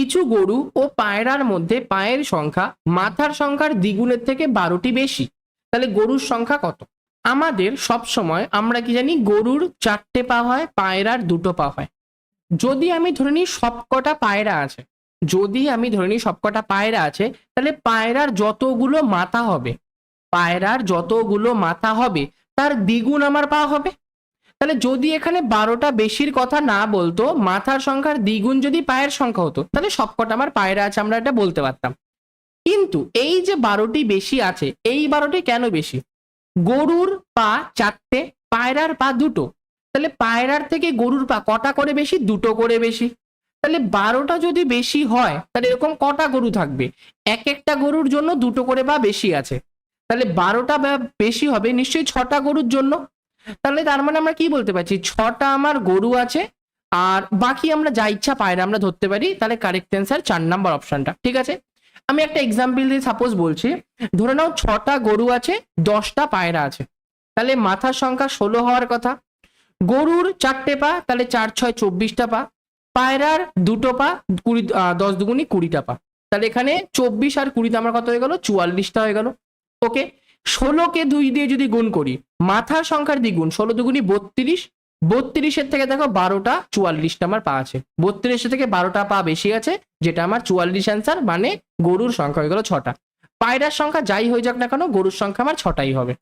কিছু গরু ও পায়রার মধ্যে পায়ের সংখ্যা মাথার সংখ্যার দ্বিগুণের থেকে 12টি বেশি। তাহলে গরুর সংখ্যা কত? আমাদের সব সময় আমরা কি জানি, গরুর 4টে পা হয়, পায়রার 2টো পা হয়। যদি আমি ধরে নিই সবকটা পায়রা আছে, তাহলে পায়রার যতগুলো মাথা হবে, তার দ্বিগুণ আমার পা হবে। তাহলে যদি এখানে 12টা বেশির কথা না বলতো, মাথার সংখ্যার দ্বিগুণ যদি পায়ের সংখ্যা হতো, তাহলে সবকটা আমার পায়রা আছে আমরা এটা বলতে পারতাম। কিন্তু এই যে 12টি বেশি আছে, এই 12টি কেন বেশি? গরুর পা 4টে, পায়রার পা 2টো। তাহলে পায়রার থেকে গরুর পা কটা করে বেশি? 2টো করে বেশি। তাহলে 12টা যদি বেশি হয়, তাহলে এরকম কটা গরু থাকবে? এক একটা গরুর জন্য 2টো করে পা বেশি আছে। তাহলে 12টা বেশি হবে নিশ্চয়ই 6টা গরুর জন্য। তাহলে তার মানে আমরা কি বলতে পারছি, 6টা আমার গরু আছে, আর বাকি আমরা যা ইচ্ছা পায়রা আমরা ধরতে পারি। তাহলে কারেক্ট অ্যান্সার 4 নাম্বার অপশনটা। ঠিক আছে, আমি একটা এক্সাম্পল দিয়ে সাপোজ বলছি। ধরে নাও 6টা গরু আছে, 10টা পায়রা আছে, তাহলে মাথার সংখ্যা 16 হওয়ার কথা। গরুর 4টে পা, তাহলে 4 6 24টা পা। পায়রার 2টো পা, 10 দুগুণি 20টা পা। তাহলে এখানে 24 আর 20 আমার কত হয়ে গেল? 44টা হয়ে গেল। ওকে, 16কে 2 দিয়ে যদি গুণ করি, মাথার সংখ্যার দ্বিগুণ, 16 দুগুণি 32। 32-এর থেকে দেখো 12টা, 44টা আমার পা আছে। 32-এর থেকে 12টা পা বেশি আছে, যেটা আমার 44 অ্যান্সার, মানে গরুর সংখ্যা হয়ে গেল 6টা। পায়রার সংখ্যা যাই হয়ে যাক না কেন, গরুর সংখ্যা আমার 6টাই হবে।